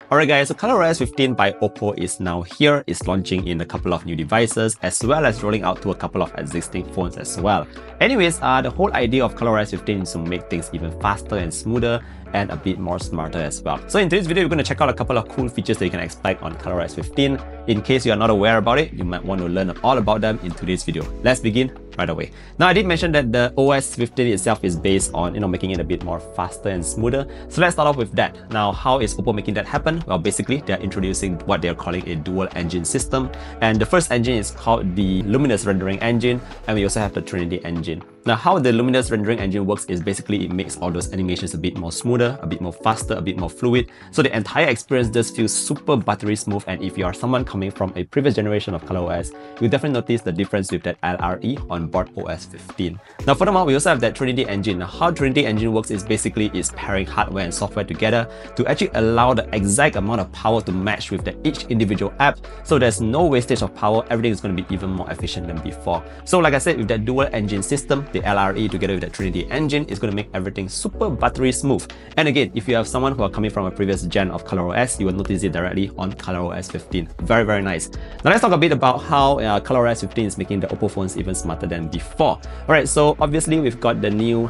Alright guys, so ColorOS 15 by Oppo is now here. It's launching in a couple of new devices as well as rolling out to a couple of existing phones as well. Anyways, the whole idea of ColorOS 15 is to make things even faster and smoother and a bit more smarter as well. So in today's video, we're going to check out a couple of cool features that you can expect on ColorOS 15. In case you are not aware about it, you might want to learn all about them in today's video. Let's begin right away. Now, I did mention that the OS 15 itself is based on, making it a bit more faster and smoother. So let's start off with that. Now, how is Oppo making that happen? Well, basically, they're introducing what they're calling a dual engine system. And the first engine is called the Luminous Rendering Engine, and we also have the Trinity engine. Now, how the Luminous Rendering Engine works is basically it makes all those animations a bit more smoother, a bit more faster, a bit more fluid. So the entire experience does feel super buttery smooth, and if you are someone coming from a previous generation of ColorOS, you'll definitely notice the difference with that LRE on board OS 15. Now, furthermore, we also have that Trinity engine. Now, how Trinity engine works is basically it's pairing hardware and software together to actually allow the exact amount of power to match with each individual app. So there's no wastage of power. Everything is going to be even more efficient than before. So like I said, with that dual engine system, the LRE together with the Trinity engine is going to make everything super buttery smooth. And again, if you have someone who are coming from a previous gen of ColorOS, you will notice it directly on ColorOS 15. Very, very nice. Now let's talk a bit about how ColorOS 15 is making the Oppo phones even smarter than before. Alright, so obviously we've got the new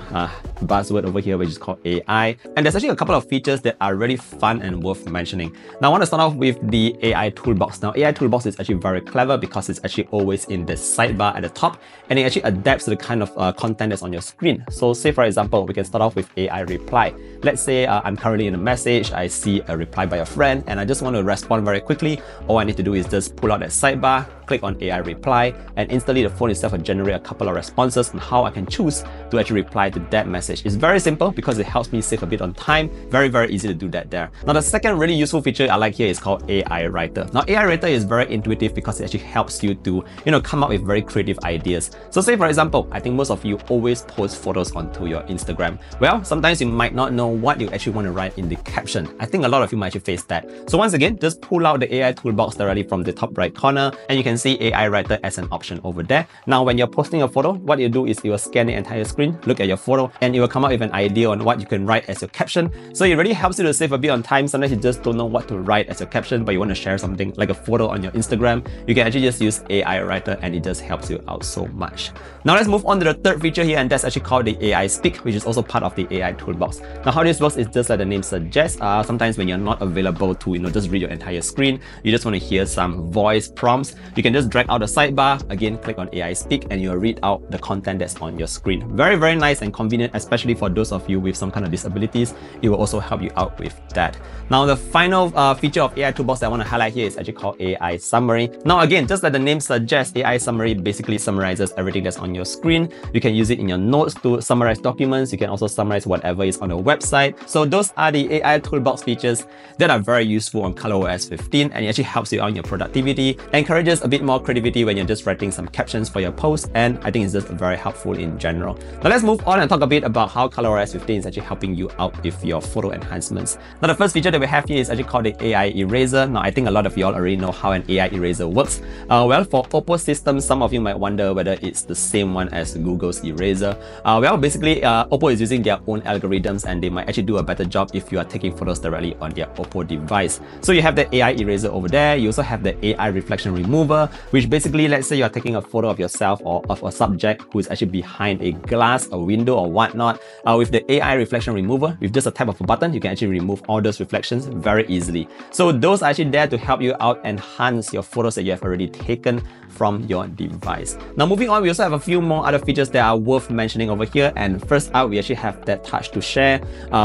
buzzword over here, which is called AI. And there's actually a couple of features that are really fun and worth mentioning. Now I want to start off with the AI Toolbox. Now AI Toolbox is actually very clever because it's actually always in the sidebar at the top, and it actually adapts to the kind of content that's on your screen. So say for example, we can start off with AI reply. Let's say I'm currently in a message, I see a reply by a friend, and I just want to respond very quickly. All I need to do is just pull out that sidebar, click on AI reply, and instantly the phone itself will generate a couple of responses on how I can choose to actually reply to that message. It's very simple because it helps me save a bit on time. Very, very easy to do that there. Now, the second really useful feature I like here is called AI Writer. Now, AI Writer is very intuitive because it actually helps you to, come up with very creative ideas. So say for example, I think most of you always post photos onto your Instagram. Well, sometimes you might not know what you actually want to write in the caption. I think a lot of you might actually face that. So once again, just pull out the AI Toolbox directly from the top right corner, and you can see AI Writer as an option over there. Now, when you're posting a photo, what you do is you will scan the entire screen, look at your photo, and it will come up with an idea on what you can write as your caption. So it really helps you to save a bit on time. Sometimes you just don't know what to write as your caption, but you want to share something like a photo on your Instagram. You can actually just use AI Writer, and it just helps you out so much. Now let's move on to the third feature here, and that's actually called the AI Speak, which is also part of the AI Toolbox. Now how this works is just like the name suggests. Sometimes when you're not available to just read your entire screen, you just want to hear some voice prompts, you can just drag out the sidebar, again click on AI Speak, and you'll read out the content that's on your screen. Very, very nice and convenient, especially for those of you with some kind of disabilities. It will also help you out with that. Now the final feature of AI Toolbox that I want to highlight here is actually called AI Summary. Now again, just like the name suggests, AI Summary basically summarizes everything that's on your screen. You can use it in your notes to summarize documents. You can also summarize whatever is on your website. So those are the AI Toolbox features that are very useful on ColorOS 15, and it actually helps you out in your productivity, encourages a bit more creativity when you're just writing some captions for your posts, and I think it's just very helpful in general. Now let's move on and talk a bit about how ColorOS 15 is actually helping you out with your photo enhancements. Now the first feature that we have here is actually called the AI Eraser. Now I think a lot of y'all already know how an AI Eraser works. Well, for Oppo systems, some of you might wonder whether it's the same one as Google's Eraser. Well, basically Oppo is using their own algorithms, and they might actually do a better job if you are taking photos directly on their Oppo device. So you have the AI Eraser over there. You also have the AI Reflection Remover, which basically, let's say you're taking a photo of yourself or of a subject who is actually behind a glass, a window or whatnot. With the AI Reflection Remover, with just a tap of a button, you can actually remove all those reflections very easily. So those are actually there to help you out enhance your photos that you have already taken from your device. Now moving on, we also have a few more other features that are worth mentioning over here. And first out, we actually have that touch to share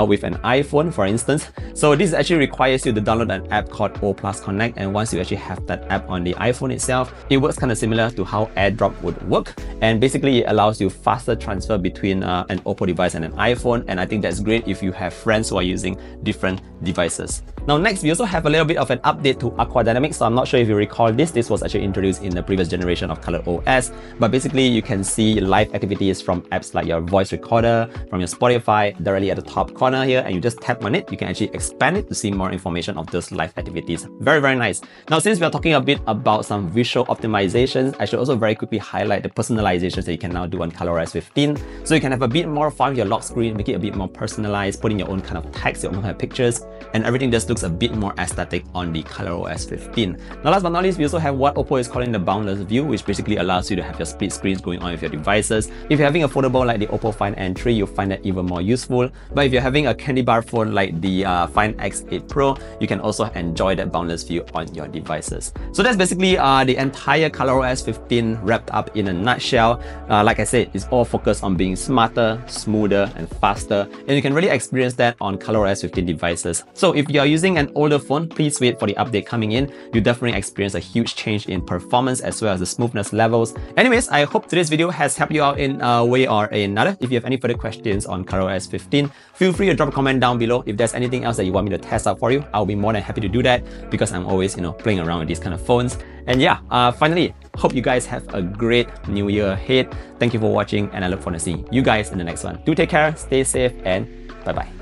with an iPhone, for instance. So this actually requires you to download an app called O+ Connect, and once you actually have that app on the iPhone itself, it works kind of similar to how AirDrop would work, and basically it allows you faster transfer between an Oppo device and an iPhone, and I think that's great if you have friends who are using different devices. Now next, we also have a little bit of an update to Aqua Dynamics. So I'm not sure if you recall this. This was actually introduced in the previous generation of ColorOS, but basically you can see live activities from apps like your voice recorder, from your Spotify directly at the top corner here, and you just tap on it. You can actually expand it to see more information of those live activities. Very, very nice. Now since we are talking a bit about some visual optimizations, I should also very quickly highlight the personalizations that you can now do on ColorOS 15. So you can have a bit more fun with your lock screen, make it a bit more personalized, put in your own kind of text, your own kind of pictures, and everything just looks looks a bit more aesthetic on the ColorOS 15. Now last but not least, we also have what Oppo is calling the Boundless View, which basically allows you to have your split screens going on with your devices. If you're having a foldable like the Oppo Find N3, you'll find that even more useful. But if you're having a candy bar phone like the Find X8 Pro, you can also enjoy that Boundless View on your devices. So that's basically the entire ColorOS 15 wrapped up in a nutshell. Like I said, it's all focused on being smarter, smoother, and faster, and you can really experience that on ColorOS 15 devices. So if you're using an older phone, please wait for the update coming in. You definitely experience a huge change in performance as well as the smoothness levels. Anyways, I hope today's video has helped you out in a way or another. If you have any further questions on ColorOS 15, feel free to drop a comment down below. If there's anything else that you want me to test out for you, I'll be more than happy to do that, because I'm always, playing around with these kind of phones. And yeah, finally, hope you guys have a great new year ahead. Thank you for watching, and I look forward to seeing you guys in the next one. Do take care, stay safe, and bye-bye.